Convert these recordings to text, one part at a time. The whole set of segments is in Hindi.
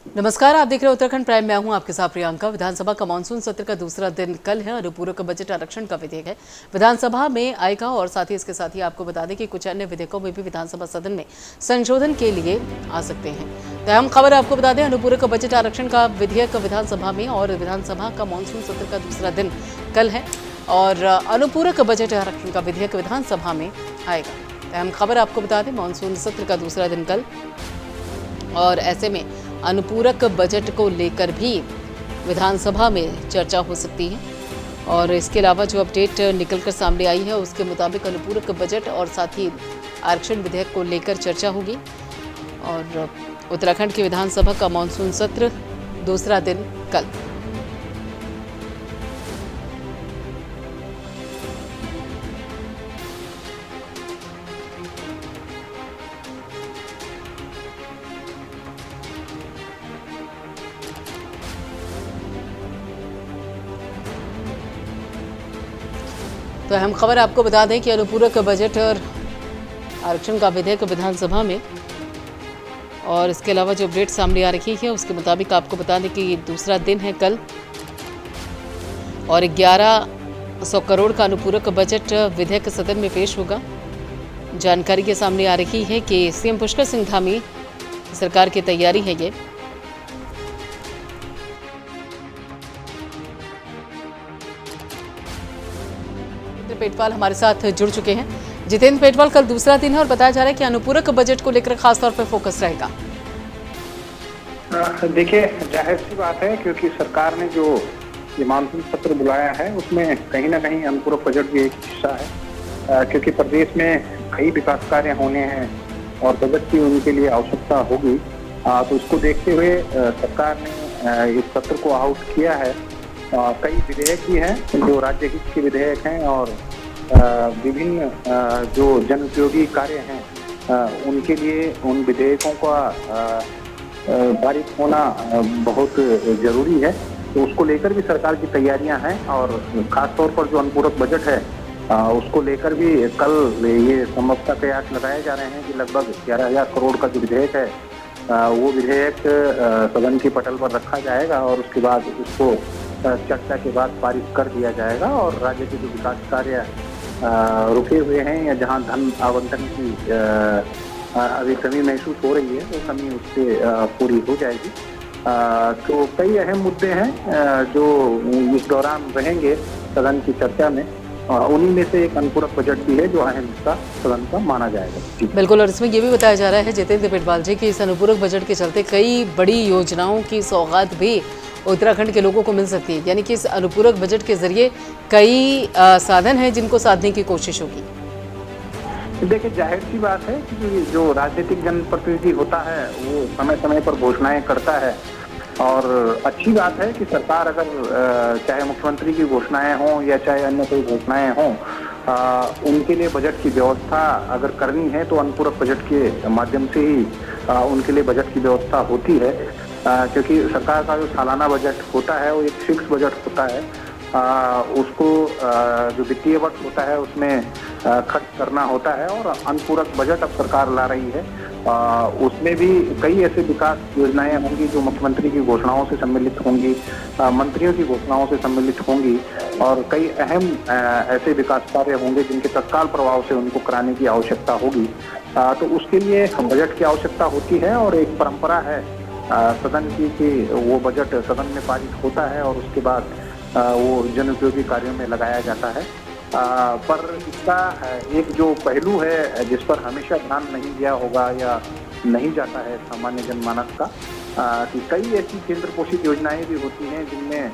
नमस्कार, आप देख रहे हैं उत्तराखंड प्राइम। मैं हूं आपके साथ प्रियंका। विधानसभा का मानसून सत्र का दूसरा दिन कल है। अनुपूरक बजट आरक्षण का विधेयक है विधानसभा में आएगा और साथ ही इसके साथ ही आपको बता दें कि कुछ अन्य विधेयकों में भी विधानसभा सदन में संशोधन के लिए आ सकते हैं। तो अहम खबर आपको बता दें, अनुपूरक बजट आरक्षण का विधेयक विधानसभा में और विधानसभा का मानसून सत्र का दूसरा दिन कल है और अनुपूरक बजट आरक्षण का विधेयक विधानसभा में आएगा। अहम खबर आपको बता दें, मानसून सत्र का दूसरा दिन कल और ऐसे में अनुपूरक बजट को लेकर भी विधानसभा में चर्चा हो सकती है। और इसके अलावा जो अपडेट निकलकर सामने आई है उसके मुताबिक अनुपूरक बजट और साथ ही आरक्षण विधेयक को लेकर चर्चा होगी। और उत्तराखंड की विधानसभा का मानसून सत्र दूसरा दिन कल। तो अहम खबर आपको बता दें कि अनुपूरक बजट और आरक्षण का विधेयक विधानसभा में और इसके अलावा जो अपडेट सामने आ रही है उसके मुताबिक आपको बता दें कि ये दूसरा दिन है कल और 1100 करोड़ का अनुपूरक बजट विधेयक सदन में पेश होगा। जानकारी के सामने आ रही है कि सीएम पुष्कर सिंह धामी सरकार की तैयारी है ये। जितेंद्र पेटवाल हमारे साथ जुड़ चुके हैं। जितेंद्र पेटवाल, कल दूसरा दिन है और बताया जा रहा है कि अनुपूरक बजट को लेकर खासतौर पर फोकस रहेगा। देखिए, जाहिर सी बात है क्योंकि सरकार ने जो ये मानसून सत्र बुलाया है उसमें कहीं ना कहीं अनुपूरक बजट भी एक हिस्सा है, क्योंकि प्रदेश में कई विकास कार्य होने हैं और बजट की उनके लिए आवश्यकता होगी। तो उसको देखते हुए सरकार ने इस सत्र को आउट किया है। कई विधेयक भी हैं जो राज्य हित के विधेयक हैं और विभिन्न जो जन उपयोगी कार्य हैं उनके लिए उन विधेयकों का पारित होना बहुत जरूरी है। तो उसको लेकर भी सरकार की तैयारियां हैं और खासतौर पर जो अनुपूरक बजट है उसको लेकर भी कल ये संभवतः कयास लगाए जा रहे हैं कि लगभग 11,000 करोड़ का जो विधेयक है वो विधेयक सदन की पटल पर रखा जाएगा और उसके बाद उसको चर्चा के बाद पारित कर दिया जाएगा और राज्य के जो विकास कार्य रुके हुए हैं या जहां धन आवंटन की अभी कमी महसूस हो रही है वो कमी उससे पूरी हो जाएगी। तो कई अहम मुद्दे हैं जो इस दौरान रहेंगे सदन की चर्चा में। उन्हीं में से एक अनुपूरक बजट भी है जो अहम हिस्सा सदन का माना जाएगा। बिल्कुल, और इसमें यह भी बताया जा रहा है जितेंद्र पेटवाल जी कि इस अनुपूरक बजट के चलते कई बड़ी योजनाओं की सौगात भी उत्तराखंड के लोगों को मिल सकती है। यानी कि इस अनुपूरक बजट के जरिए कई साधन हैं जिनको साधने की कोशिश होगी। देखिए, जाहिर सी बात है कि जो राजनीतिक जनप्रतिनिधि होता है वो समय समय पर घोषणाएं करता है और अच्छी बात है कि सरकार अगर चाहे मुख्यमंत्री की घोषणाएं हों या चाहे अन्य कोई घोषणाएं हों उनके लिए बजट की व्यवस्था अगर करनी है तो अनुपूरक बजट के माध्यम से ही उनके लिए बजट की व्यवस्था होती है, क्योंकि सरकार का जो सालाना बजट होता है वो एक फिक्स बजट होता है। उसको जो वित्तीय वर्ष होता है उसमें खर्च करना होता है और अनुपूरक बजट अब सरकार ला रही है। उसमें भी कई ऐसे विकास योजनाएं होंगी जो मुख्यमंत्री की घोषणाओं से सम्मिलित होंगी, मंत्रियों की घोषणाओं से सम्मिलित होंगी और कई अहम ऐसे विकास कार्य होंगे जिनके तत्काल प्रभाव से उनको कराने की आवश्यकता होगी। तो उसके लिए बजट की आवश्यकता होती है और एक परंपरा है सदन की कि वो बजट सदन में पारित होता है और उसके बाद वो जन उपयोगी कार्यों में लगाया जाता है। पर इसका एक जो पहलू है जिस पर हमेशा ध्यान नहीं दिया होगा या नहीं जाता है सामान्य जनमानस का, कि कई ऐसी केंद्र पोषित योजनाएं भी होती हैं जिनमें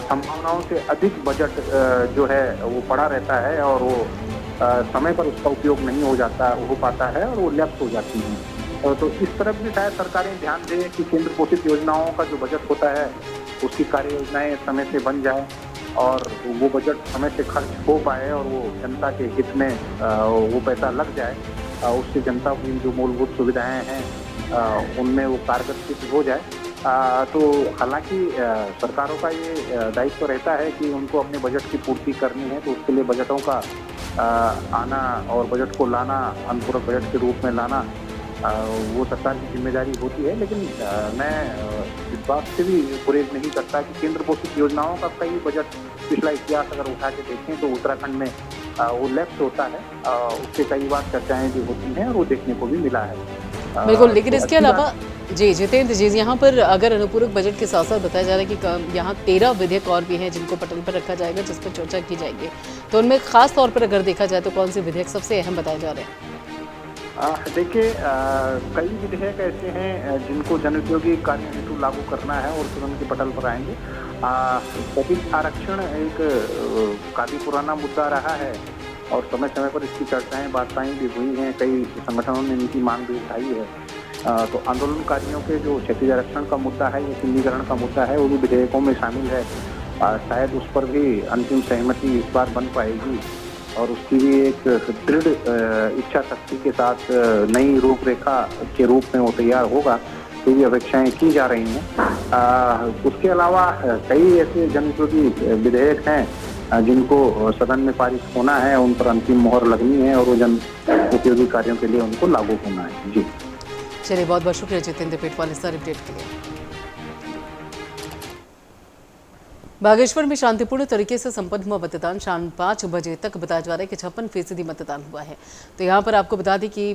संभावनाओं से अधिक बजट जो है वो पड़ा रहता है और वो समय पर उसका उपयोग नहीं हो पाता है और वो ल्याप्स हो जाती हैं। तो इस तरफ भी शायद सरकारें ध्यान दें कि केंद्र पोषित योजनाओं का जो बजट होता है उसकी कार्य योजनाएं समय से बन जाए और वो बजट समय से खर्च हो पाए और वो जनता के हित में वो पैसा लग जाए, उससे जनता की जो मूलभूत सुविधाएं हैं उनमें वो कारगर सिद्ध हो जाए। तो हालांकि सरकारों का ये दायित्व रहता है कि उनको अपने बजट की पूर्ति करनी है, तो उसके लिए बजटों का आना और बजट को लाना, अनुपूरक बजट के रूप में लाना वो सरकार की जिम्मेदारी होती है। लेकिन मैं इस बात से भी गुरेज नहीं करता कि केंद्र पोषित योजनाओं का कई बजट पिछला इतिहास अगर उठा के देखें तो उत्तराखंड में वो लेफ्ट होता है, उससे कई बार चर्चाएं भी होती हैं और वो देखने को भी मिला है। बिल्कुल, लेकिन तो इसके अच्छी अलावा बात। जी जितेंद्र जी, यहाँ पर अगर अनुपूरक बजट के साथ साथ बताया जा रहा है कि यहाँ 13 विधेयक और भी हैं जिनको पटल पर रखा जाएगा, जिस पर चर्चा की जाएगी, तो उनमें खास तौर पर अगर देखा जाए तो कौन से विधेयक सबसे अहम बताए जा रहे हैं? देखिए, कई विधेयक ऐसे हैं जिनको जनोपयोगी कार्य हेतु लागू करना है और सदन के पटल पर आएंगे। दलित आरक्षण एक काफी पुराना मुद्दा रहा है और समय समय पर इसकी चर्चाएं वार्ताएं भी हुई हैं, कई संगठनों ने इनकी मांग भी उठाई है। तो आंदोलनकारियों के जो क्षतिज आरक्षण का मुद्दा है, ये सिंधीकरण का मुद्दा है, वो भी विधेयकों में शामिल है। शायद उस पर भी अंतिम सहमति इस बार बन पाएगी और उसकी भी एक दृढ़ इच्छा शक्ति के साथ नई रूपरेखा के रूप में वो तैयार होगा, तो भी अपेक्षाएं की जा रही हैं। उसके अलावा कई ऐसे जनोपयोगी विधेयक हैं जिनको सदन में पारित होना है, उन पर अंतिम मोहर लगनी है और वो जन उपयोगी कार्यों के लिए उनको लागू होना है। जी चलिए, बहुत बहुत शुक्रिया जितेंद्र पेटवाल इस सारे अपडेट के लिए। बागेश्वर में शांतिपूर्ण तरीके से संपन्न हुआ मतदान। शाम 5 बजे तक बताया जा रहा है कि 56% मतदान हुआ है। तो यहाँ पर आपको बता दें कि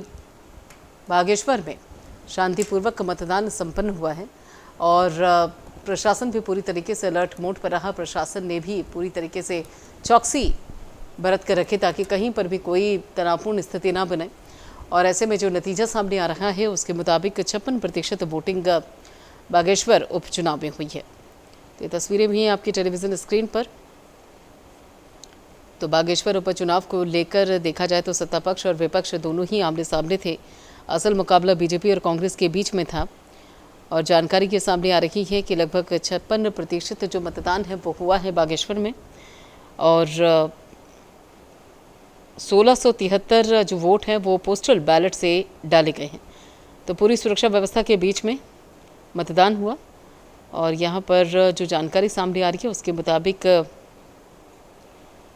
बागेश्वर में शांतिपूर्वक मतदान संपन्न हुआ है और प्रशासन भी पूरी तरीके से अलर्ट मोड पर रहा। प्रशासन ने भी पूरी तरीके से चौकसी बरत कर रखी ताकि कहीं पर भी कोई तनावपूर्ण स्थिति ना बने। और ऐसे में जो नतीजा सामने आ रहा है उसके मुताबिक 56% वोटिंग बागेश्वर उपचुनाव में हुई है। तो ये तस्वीरें भी हैं आपकी टेलीविज़न स्क्रीन पर। तो बागेश्वर उपचुनाव को लेकर देखा जाए तो सत्ता पक्ष और विपक्ष दोनों ही आमने सामने थे। असल मुकाबला बीजेपी और कांग्रेस के बीच में था और जानकारी ये सामने आ रही है कि लगभग 56% जो मतदान है वो हुआ है बागेश्वर में और 1673 जो वोट हैं वो पोस्टल बैलेट से डाले गए हैं। तो पूरी सुरक्षा व्यवस्था के बीच में मतदान हुआ और यहाँ पर जो जानकारी सामने आ रही है उसके मुताबिक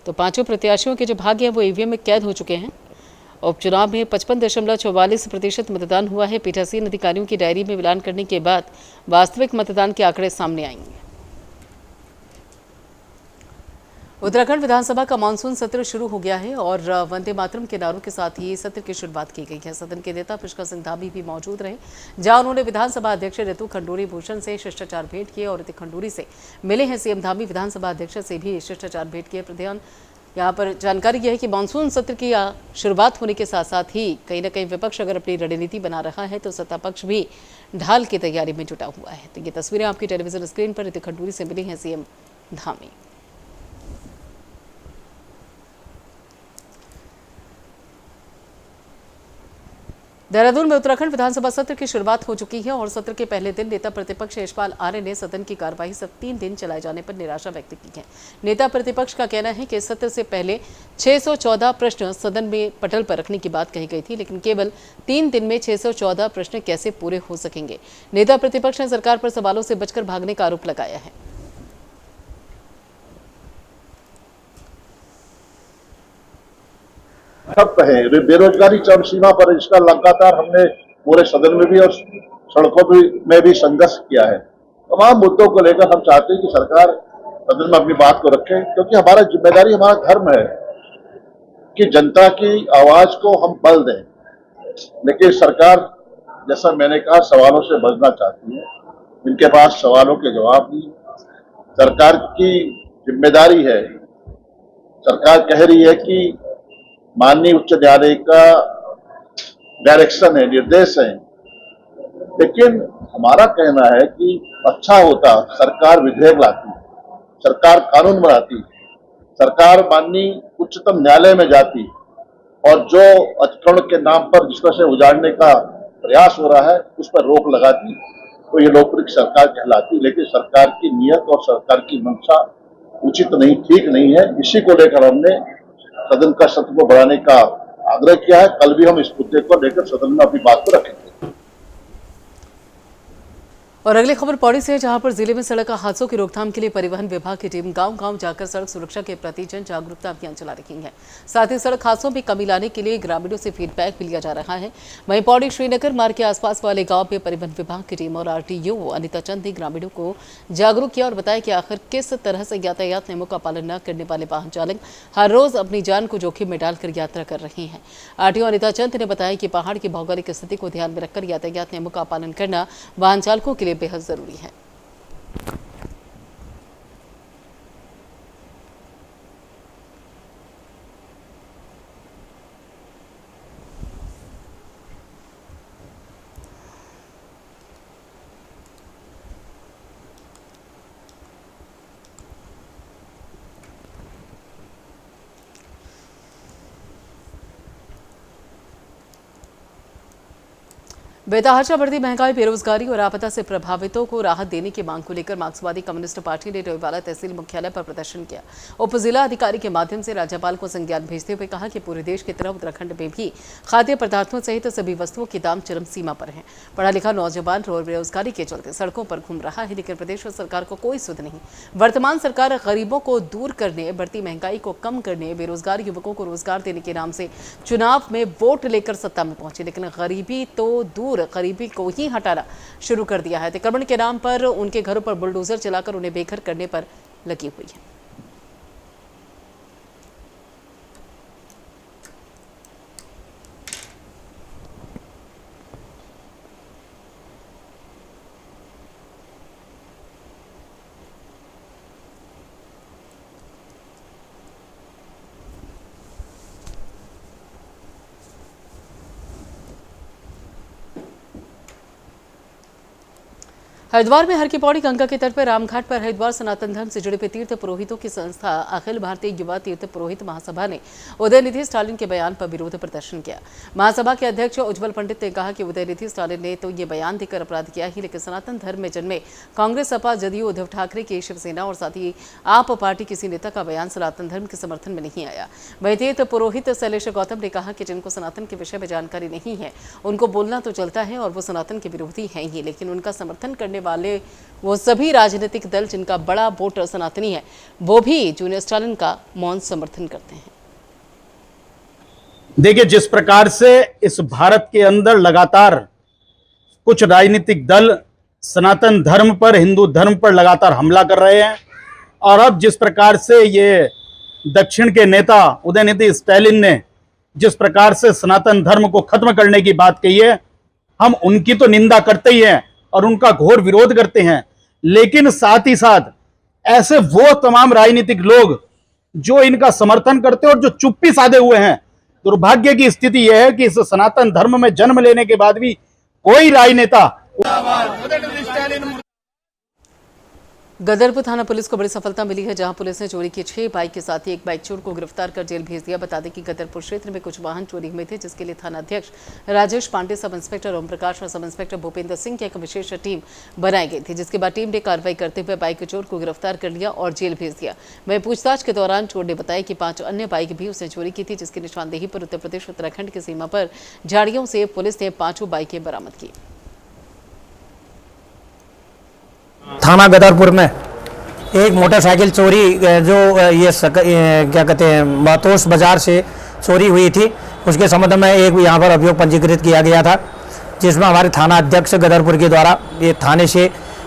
तो पांचों प्रत्याशियों के जो भाग्य हैं वो ईवीएम में कैद हो चुके हैं। उपचुनाव में 55.44% मतदान हुआ है। पीठासीन अधिकारियों की डायरी में मिलान करने के बाद वास्तविक मतदान के आंकड़े सामने आएंगे। उत्तराखंड विधानसभा का मानसून सत्र शुरू हो गया है और वंदे मातरम के नारों के साथ ही सत्र की शुरुआत की गई है। सदन के नेता पुष्कर सिंह धामी भी मौजूद रहे, जहां उन्होंने विधानसभा अध्यक्ष ऋतु खंडूरी भूषण से शिष्टाचार भेंट किए और ऋतु खंडूरी से मिले हैं सीएम धामी। विधानसभा अध्यक्ष से भी शिष्टाचार भेंट किए। प्रधान यहाँ पर जानकारी यह है कि मानसून सत्र की शुरुआत होने के साथ साथ ही कहीं ना कहीं विपक्ष अगर अपनी रणनीति बना रहा है तो सत्ता पक्ष भी ढाल की तैयारी में जुटा हुआ है। तो ये तस्वीरें आपकी टेलीविजन स्क्रीन पर ऋतु खंडूरी से मिली हैं सीएम धामी। देहरादून में उत्तराखंड विधानसभा सत्र की शुरुआत हो चुकी है और सत्र के पहले दिन नेता प्रतिपक्ष यशपाल आर्य ने सदन की कार्यवाही सब 3 दिन चलाए जाने पर निराशा व्यक्त की है। नेता प्रतिपक्ष का कहना है कि सत्र से पहले 614 प्रश्न सदन में पटल पर रखने की बात कही गई थी, लेकिन केवल 3 दिन में 614 प्रश्न कैसे पूरे हो सकेंगे। नेता प्रतिपक्ष ने सरकार पर सवालों से बचकर भागने का आरोप लगाया है। ठप है, बेरोजगारी चरम सीमा पर, इसका लगातार हमने पूरे सदन में भी और सड़कों में भी संघर्ष किया है। तमाम मुद्दों को लेकर हम चाहते हैं कि सरकार सदन में अपनी बात को रखे, क्योंकि हमारा जिम्मेदारी, हमारा धर्म है कि जनता की आवाज को हम बल दें। लेकिन सरकार, जैसा मैंने कहा, सवालों से बचना चाहती है। इनके पास सवालों के जवाब नहीं। सरकार की जिम्मेदारी है, सरकार कह रही है कि माननीय उच्च न्यायालय का डायरेक्शन है, निर्देश है, लेकिन हमारा कहना है कि अच्छा होता सरकार विधेयक लाती, सरकार कानून बनाती, सरकार माननीय उच्चतम न्यायालय में जाती और जो अतिक्रमण के नाम पर जिस तरह से उजाड़ने का प्रयास हो रहा है उस पर रोक लगाती, तो ये लोकप्रिय सरकार कहलाती। लेकिन सरकार की नीयत और सरकार की मंशा उचित नहीं, ठीक नहीं है। इसी को लेकर हमने सदन का सत्र को बढ़ाने का आग्रह किया है। कल भी हम इस मुद्दे को लेकर सदन में अपनी बात को रखेंगे। और अगली खबर पौड़ी से है, जहां पर जिले में सड़क हादसों की रोकथाम के लिए परिवहन विभाग की टीम गांव-गांव जाकर सड़क सुरक्षा के प्रति जन जागरूकता अभियान चला रही है। साथ ही सड़क हादसों में कमी लाने के लिए ग्रामीणों से फीडबैक भी लिया जा रहा है। वहीं पौड़ी श्रीनगर मार्ग के आसपास वाले गांव में परिवहन विभाग की टीम और आरटीओ अनिता चंद ने ग्रामीणों को जागरूक किया और बताया कि आखिर किस तरह से यातायात नियमों का पालन न करने वाले वाहन चालक हर रोज अपनी जान को जोखिम में डालकर यात्रा कर रहे हैं। आरटीओ अनिता चंद ने बताया कि पहाड़ की भौगोलिक स्थिति को ध्यान में रखकर यातायात नियमों का पालन करना वाहन चालकों के लिए बेहद जरूरी है। बेतहाशा बढ़ती महंगाई, बेरोजगारी और आपदा से प्रभावितों को राहत देने की मांग को लेकर मार्क्सवादी कम्युनिस्ट पार्टी ने डोईवाला तहसील मुख्यालय पर प्रदर्शन किया। उप जिला अधिकारी के माध्यम से राज्यपाल को संज्ञान भेजते हुए कहा कि पूरे देश की तरह उत्तराखंड में भी खाद्य पदार्थों सहित सभी वस्तुओं के दाम चरम सीमा पर हैं। पढ़ा लिखा नौजवान बेरोजगारी के चलते सड़कों पर घूम रहा है, लेकिन प्रदेश सरकार को कोई सुध नहीं। वर्तमान सरकार गरीबों को दूर करने, बढ़ती महंगाई को कम करने, बेरोजगार युवकों को रोजगार देने के नाम से चुनाव में वोट लेकर सत्ता में पहुंची, लेकिन गरीबी तो दूर गरीबी को ही हटाना शुरू कर दिया है। अतिक्रमण के नाम पर उनके घरों पर बुलडोजर चलाकर उन्हें बेघर करने पर लगी हुई है। हरिद्वार में हर की पौड़ी गंगा के तट पर रामघाट पर हरिद्वार सनातन धर्म से जुड़े तीर्थ पुरोहितों की संस्था अखिल भारतीय युवा तीर्थ पुरोहित महासभा ने उदयनिधि स्टालिन के बयान पर विरोध प्रदर्शन किया। महासभा के अध्यक्ष उज्जवल पंडित ने कहा कि उदयनिधि स्टालिन ने तो ये बयान देकर अपराध किया ही, लेकिन सनातन धर्म में जन्मे कांग्रेस, सपा, जदयू, उद्धव ठाकरे की शिवसेना और साथ ही आप पार्टी किसी नेता का बयान सनातन धर्म के समर्थन में नहीं आया। वहीं तीर्थ पुरोहित शैलेश गौतम ने कहा कि जिनको सनातन के विषय में जानकारी नहीं है उनको बोलना तो चलता है और वो सनातन के विरोधी हैं ही, लेकिन उनका समर्थन करने वाले वो सभी राजनीतिक दल जिनका बड़ा वोटर सनातनी है वो भी जूनियर स्टालिन का मौन समर्थन करते हैं। देखिए, जिस प्रकार से इस भारत के अंदर लगातार कुछ राजनीतिक दल सनातन धर्म पर, हिंदू धर्म पर लगातार हमला कर रहे हैं और अब जिस प्रकार से ये दक्षिण के नेता उदयनिधि स्टालिन ने जिस प्रकार से सनातन धर्म को खत्म करने की बात कही है, हम उनकी तो निंदा करते ही हैं और उनका घोर विरोध करते हैं, लेकिन साथ ही साथ ऐसे वो तमाम राजनीतिक लोग जो इनका समर्थन करते हैं और जो चुप्पी साधे हुए हैं, दुर्भाग्य की स्थिति यह है कि इस सनातन धर्म में जन्म लेने के बाद भी कोई राजनेता गदरपुर थाना पुलिस को बड़ी सफलता मिली है, जहां पुलिस ने चोरी की 6 बाइक के साथ ही एक बाइक चोर को गिरफ्तार कर जेल भेज दिया। बता दें कि गदरपुर क्षेत्र में कुछ वाहन चोरी हुए थे, जिसके लिए थाना अध्यक्ष राजेश पांडे, सब इंस्पेक्टर ओम प्रकाश और सब इंस्पेक्टर भूपेंद्र सिंह की एक विशेष टीम बनाई गई थी, जिसके बाद टीम ने कार्रवाई करते हुए बाइक चोर को गिरफ्तार कर लिया और जेल भेज दिया। वहीं पूछताछ के दौरान चोर ने बताया कि 5 अन्य बाइक भी उसने चोरी की थी, जिसकी निशानदेही पर उत्तर प्रदेश उत्तराखंड की सीमा पर झाड़ियों से पुलिस ने 5 बाइकें बरामद की। थाना गदरपुर में एक मोटरसाइकिल चोरी जो क्या कहते हैं बातोस बाजार से चोरी हुई थी, उसके संबंध में एक यहाँ पर अभियोग पंजीकृत किया गया था, जिसमें हमारे थाना अध्यक्ष गदरपुर के द्वारा ये थाने से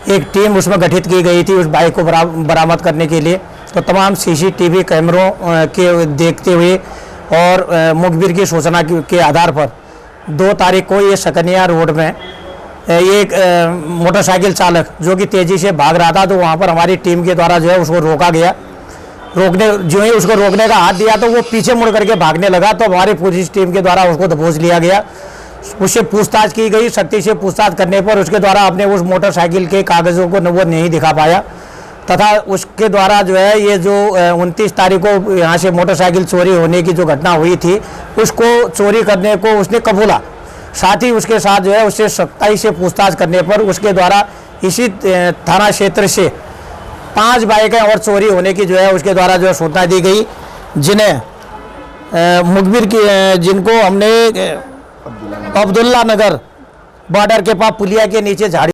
एक टीम उसमें गठित की गई थी उस बाइक को बरामद करने के लिए। तो तमाम सीसीटीवी कैमरों के देखते हुए और मुखबिर की सूचना के आधार पर 2 तारीख को ये सकनिया रोड में एक मोटरसाइकिल चालक जो कि तेज़ी से भाग रहा था, तो वहाँ पर हमारी टीम के द्वारा जो है उसको रोका गया। जो ही उसको रोकने का हाथ दिया तो वो पीछे मुड़ करके भागने लगा, तो हमारी पुलिस टीम के द्वारा उसको दबोच लिया गया। उससे पूछताछ की गई, सख्ती से पूछताछ करने पर उसके द्वारा अपने उस मोटरसाइकिल के कागज़ों को वो नहीं दिखा पाया, तथा उसके द्वारा जो है ये जो 29 तारीख को यहाँ से मोटरसाइकिल चोरी होने की जो घटना हुई थी उसको चोरी करने को उसने कबूला। साथ ही उसके साथ जो है उससे सख्ताई से पूछताछ करने पर उसके द्वारा इसी थाना क्षेत्र से 5 बाइकें और चोरी होने की जो है उसके द्वारा जो है सूचना दी गई, जिन्हें मुखबिर की जिनको हमने अब्दुल्ला नगर बॉर्डर के पास पुलिया के नीचे झाड़ी